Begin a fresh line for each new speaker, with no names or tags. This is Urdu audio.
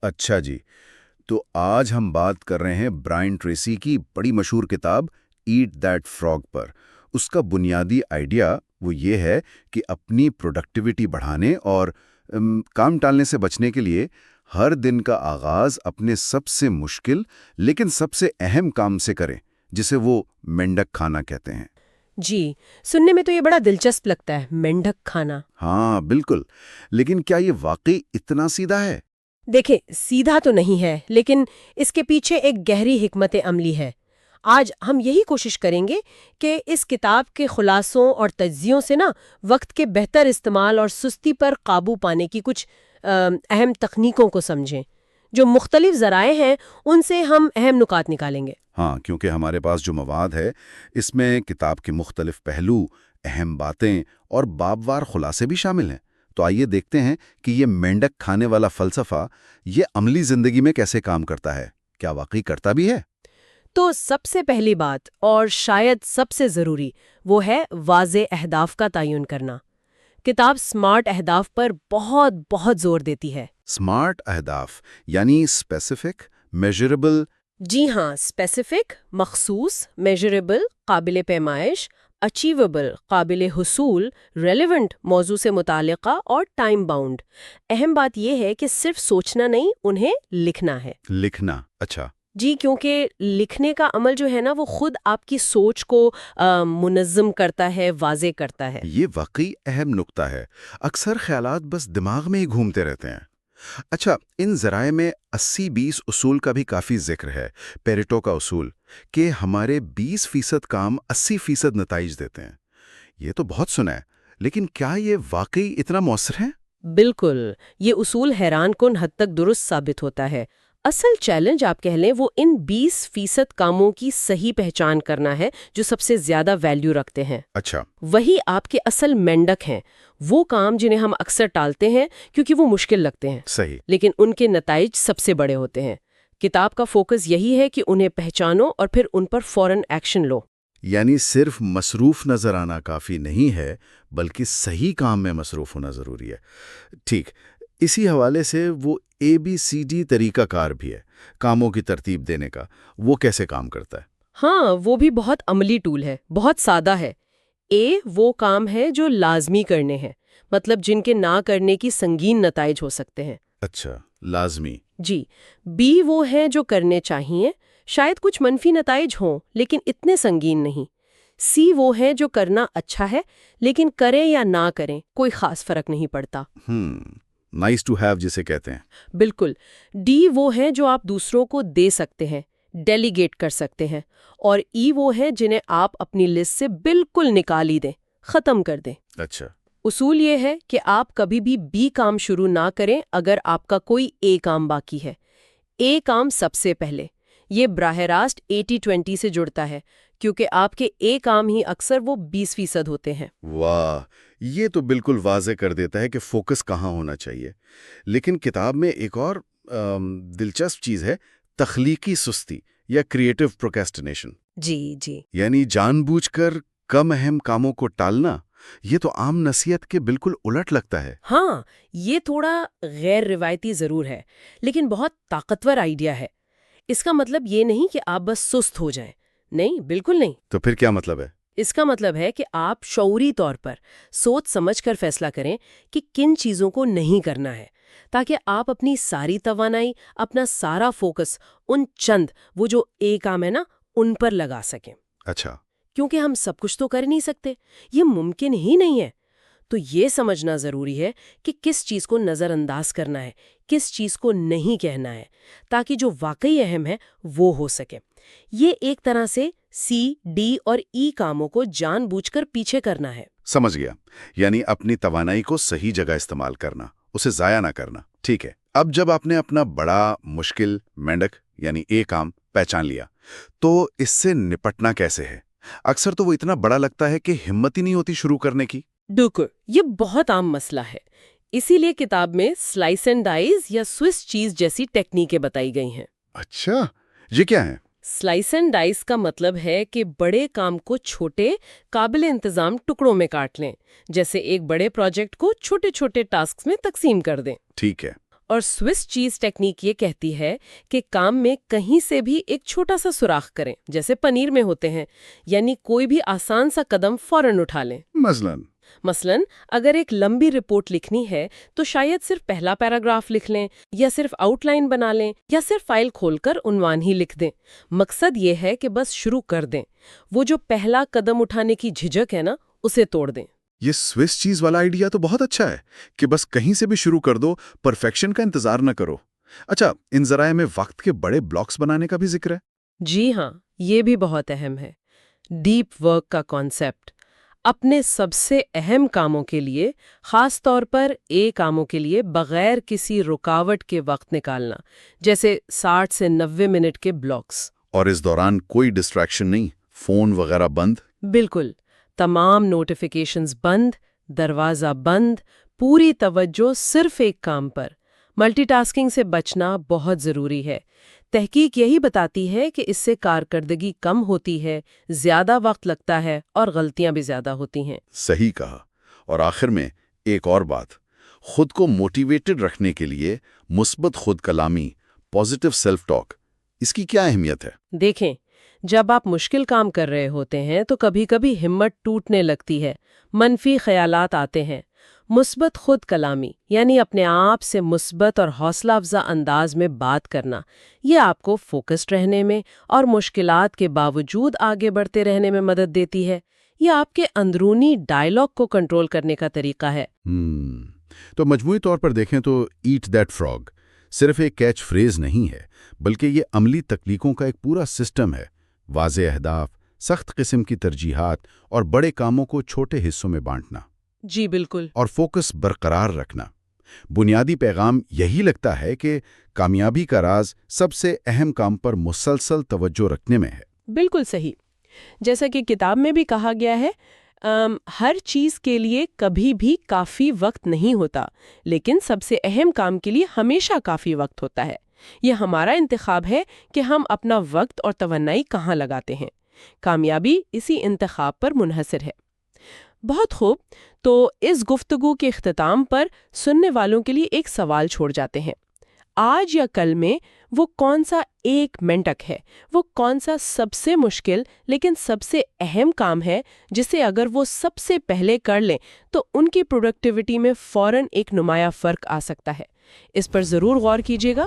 اچھا جی، تو آج ہم بات کر رہے ہیں برائن ٹریسی کی بڑی مشہور کتاب ایٹ دیٹ فراگ پر۔ اس کا بنیادی آئیڈیا وہ یہ ہے کہ اپنی پروڈکٹیوٹی بڑھانے اور کام ٹالنے سے بچنے کے لیے ہر دن کا آغاز اپنے سب سے مشکل لیکن سب سے اہم کام سے کریں، جسے وہ مینڈک کھانا کہتے ہیں۔
جی، سننے میں تو یہ بڑا دلچسپ لگتا ہے، مینڈک کھانا۔
ہاں بالکل، لیکن کیا یہ واقعی اتنا سیدھا ہے؟
دیکھیں، سیدھا تو نہیں ہے، لیکن اس کے پیچھے ایک گہری حکمت عملی ہے۔ آج ہم یہی کوشش کریں گے کہ اس کتاب کے خلاصوں اور تجزیوں سے وقت کے بہتر استعمال اور سستی پر قابو پانے کی کچھ اہم تکنیکوں کو سمجھیں۔ جو مختلف ذرائع ہیں ان سے ہم اہم نکات نکالیں گے۔
ہاں، کیونکہ ہمارے پاس جو مواد ہے اس میں کتاب کے مختلف پہلو، اہم باتیں اور بابوار خلاصے بھی شامل ہیں۔ تو آئیے دیکھتے ہیں کہ یہ مینڈک کھانے والا فلسفہ یہ عملی زندگی میں کیسے کام کرتا ہے، کیا واقعی کرتا بھی ہے؟
تو سب سے پہلی بات اور شاید سب سے ضروری وہ ہے واضح اہداف کا تعین کرنا۔ کتاب سمارٹ اہداف پر بہت بہت زور دیتی ہے۔
سمارٹ اہداف یعنی اسپیسیفک، میجربل۔
جی ہاں، اسپیسیفک، مخصوص، میجربل، قابل پیمائش، اچیویبل، قابل حصول، ریلیونٹ، موضوع سے متعلقہ اور ٹائم باؤنڈ۔ اہم بات یہ ہے کہ صرف سوچنا نہیں، انہیں لکھنا ہے۔
لکھنا، اچھا۔
جی، کیونکہ لکھنے کا عمل جو ہے وہ خود آپ کی سوچ کو منظم کرتا ہے، واضح کرتا ہے۔
یہ واقعی اہم نکتہ ہے۔ اکثر خیالات بس دماغ میں ہی گھومتے رہتے ہیں۔ اچھا، ان ذرائع میں 80-20 اصول کا بھی کافی ذکر ہے، پیریٹو کا اصول، کہ ہمارے 20% کام 80% نتائج دیتے ہیں۔ یہ تو بہت سنا ہے، لیکن کیا یہ واقعی اتنا مؤثر ہے؟
بالکل، یہ اصول حیران کن حد تک درست ثابت ہوتا ہے۔ اصل چیلنج آپ کہہ لیں وہ ان 20% کاموں کی صحیح پہچان کرنا ہے جو سب سے زیادہ ویلیو رکھتے ہیں۔
اچھا۔
وہی آپ کے اصل مینڈک ہیں، وہ کام جنہیں ہم اکثر ٹالتے ہیں کیونکہ وہ مشکل لگتے ہیں،
صحیح۔
لیکن ان کے نتائج سب سے بڑے ہوتے ہیں۔ کتاب کا فوکس یہی ہے کہ انہیں پہچانو اور پھر ان پر فوراً ایکشن لو۔
یعنی صرف مصروف نظر آنا کافی نہیں ہے، بلکہ صحیح کام میں مصروف ہونا ضروری ہے۔ ٹھیک، اسی حوالے سے وہ ABCD طریقہ کار بھی ہے، کاموں کی ترتیب دینے کا، وہ کیسے کام کرتا ہے؟
ہاں، وہ بھی بہت عملی ٹول ہے، بہت سادہ ہے۔ وہ کام ہے جو لازمی کرنے ہیں، مطلب جن کے نہ کرنے کی سنگین نتائج ہو سکتے ہیں۔
اچھا، لازمی۔
جی۔ B وہ ہیں جو کرنے چاہیے، شاید کچھ منفی نتائج ہوں لیکن اتنے سنگین نہیں۔ C وہ ہیں جو کرنا اچھا ہے لیکن کریں یا نہ کریں کوئی خاص فرق نہیں پڑتا۔
نائس ٹو ہیو جسے کہتے ہیں۔
بالکل۔ D وہ ہیں جو آپ دوسروں کو دے سکتے ہیں، ڈیلیگیٹ کر سکتے ہیں، اور E وہ ہیں جنہیں آپ اپنی لسٹ سے بالکل نکال ہی دیں، ختم کر دیں۔
اچھا۔
اصول یہ ہے کہ آپ کبھی بھی B کام شروع نہ کریں اگر آپ کا کوئی A کام باقی ہے۔ A کام سب سے پہلے۔ یہ براہ راست 80-20 سے جڑتا ہے کیونکہ آپ کے A کام ہی اکثر وہ 20% ہوتے ہیں۔
واہ، یہ تو بالکل واضح کر دیتا ہے کہ فوکس کہاں ہونا چاہیے۔ لیکن کتاب میں ایک اور دلچسپ چیز ہے، تخلیقی سستی یا کریٹو پروکریسٹینیشن۔
جی۔
یعنی جان بوجھ کر کم اہم کاموں کو ٹالنا، یہ تو عام نصیحت کے بالکل الٹ لگتا ہے۔
ہاں، یہ تھوڑا غیر روایتی ضرور ہے لیکن بہت طاقتور آئیڈیا ہے۔ اس کا مطلب یہ نہیں کہ آپ بس سست ہو جائیں، نہیں، بالکل نہیں۔
تو پھر کیا مطلب ہے؟
اس کا مطلب ہے کہ آپ شعوری طور پر سوچ سمجھ کر فیصلہ کریں کہ کن چیزوں کو نہیں کرنا ہے، تاکہ آپ اپنی ساری توانائی، اپنا سارا فوکس ان چند وہ جو کام ہے ان پر لگا سکیں۔
اچھا۔
کیونکہ ہم سب کچھ تو کر نہیں سکتے، یہ ممکن ہی نہیں ہے۔ تو یہ سمجھنا ضروری ہے کہ کس چیز کو نظر انداز کرنا ہے، کس چیز کو نہیں کہنا ہے، تاکہ جو واقعی اہم ہے وہ ہو سکے۔ یہ ایک طرح سے C, D اور E کاموں کو جان بوجھ کر پیچھے کرنا ہے۔
سمجھ گیا، یعنی اپنی توانائی کو صحیح جگہ استعمال کرنا، اسے ضائع نہ کرنا۔ ٹھیک ہے، اب جب آپ نے اپنا بڑا مشکل مینڈک یعنی کام پہچان لیا تو اس سے نپٹنا کیسے ہے؟ اکثر تو وہ اتنا بڑا لگتا ہے کہ ہمت ہی نہیں ہوتی شروع کرنے کی۔
بالکل، یہ بہت عام مسئلہ ہے۔ اسی لیے کتاب میں سلائس اینڈ ڈائز یا سوئس چیز جیسی ٹیکنیکیں بتائی گئی ہیں۔
اچھا، یہ کیا ہے؟
سلائس اینڈ ڈائس کا مطلب ہے کہ بڑے کام کو چھوٹے قابل انتظام ٹکڑوں میں کاٹ لیں، جیسے ایک بڑے پروجیکٹ کو چھوٹے چھوٹے ٹاسکس میں تقسیم کر دیں۔
ٹھیک ہے۔
اور سوئس چیز ٹیکنیک یہ کہتی ہے کہ کام میں کہیں سے بھی ایک چھوٹا سا سوراخ کریں، جیسے پنیر میں ہوتے ہیں، یعنی کوئی بھی آسان سا قدم فوراً اٹھا لیں۔ مثلاً اگر ایک لمبی رپورٹ لکھنی ہے تو شاید صرف پہلا پیراگراف لکھ لیں، یا صرف آؤٹ لائن بنا لیں، یا صرف فائل کھول کر عنوان ہی لکھ دیں۔ مقصد یہ ہے کہ بس شروع کر دیں، وہ جو پہلا قدم اٹھانے کی جھجک ہے نا، اسے توڑ دیں۔
یہ سوئس چیز والا آئیڈیا تو بہت اچھا ہے کہ بس کہیں سے بھی شروع کر دو، پرفیکشن کا انتظار نہ کرو۔ اچھا، ان ذرائع میں وقت کے بڑے بلاکس بنانے کا بھی ذکر ہے۔
جی ہاں، یہ بھی بہت اہم ہے۔ ڈیپ ورک کا کانسیپٹ، اپنے سب سے اہم کاموں کے لیے، خاص طور پر کاموں کے لیے بغیر کسی رکاوٹ کے وقت نکالنا، جیسے 60 سے 90 منٹ کے بلاکس۔
اور اس دوران کوئی ڈسٹریکشن نہیں، فون وغیرہ بند۔
بالکل، تمام نوٹیفیکیشنز بند، دروازہ بند، پوری توجہ صرف ایک کام پر۔ ملٹی ٹاسکنگ سے بچنا بہت ضروری ہے۔ تحقیق یہی بتاتی ہے کہ اس سے کارکردگی کم ہوتی ہے، زیادہ وقت لگتا ہے اور غلطیاں بھی زیادہ ہوتی ہیں۔
صحیح کہا۔ اور آخر میں ایک اور بات، خود کو موٹیویٹڈ رکھنے کے لیے مثبت خود کلامی، پازیٹیو سیلف ٹاک، اس کی کیا اہمیت ہے؟
دیکھیں، جب آپ مشکل کام کر رہے ہوتے ہیں تو کبھی کبھی ہمت ٹوٹنے لگتی ہے، منفی خیالات آتے ہیں۔ مثبت خود کلامی یعنی اپنے آپ سے مثبت اور حوصلہ افزا انداز میں بات کرنا، یہ آپ کو فوکسڈ رہنے میں اور مشکلات کے باوجود آگے بڑھتے رہنے میں مدد دیتی ہے۔ یہ آپ کے اندرونی ڈائلاگ کو کنٹرول کرنے کا طریقہ ہے۔
تو مجموعی طور پر دیکھیں تو ایٹ دیٹ فراگ صرف ایک کیچ فریز نہیں ہے، بلکہ یہ عملی تکنیکوں کا ایک پورا سسٹم ہے۔ واضح اہداف، سخت قسم کی ترجیحات اور بڑے کاموں کو چھوٹے حصوں میں بانٹنا۔
جی بالکل۔
اور فوکس برقرار رکھنا۔ بنیادی پیغام یہی لگتا ہے کہ کامیابی کا راز سب سے اہم کام پر مسلسل توجہ رکھنے میں ہے۔
بالکل صحیح۔ جیسا کہ کتاب میں بھی کہا گیا ہے، ہر چیز کے لیے کبھی بھی کافی وقت نہیں ہوتا، لیکن سب سے اہم کام کے لیے ہمیشہ کافی وقت ہوتا ہے۔ یہ ہمارا انتخاب ہے کہ ہم اپنا وقت اور توانائی کہاں لگاتے ہیں۔ کامیابی اسی انتخاب پر منحصر ہے۔ بہت خوب، تو اس گفتگو کے اختتام پر سننے والوں کے لیے ایک سوال چھوڑ جاتے ہیں۔ آج یا کل میں وہ کون سا ایک منٹک ہے، وہ کون سا سب سے مشکل لیکن سب سے اہم کام ہے جسے اگر وہ سب سے پہلے کر لیں تو ان کی پروڈکٹیوٹی میں فوراً ایک نمایاں فرق آ سکتا ہے؟ اس پر ضرور غور کیجیے گا۔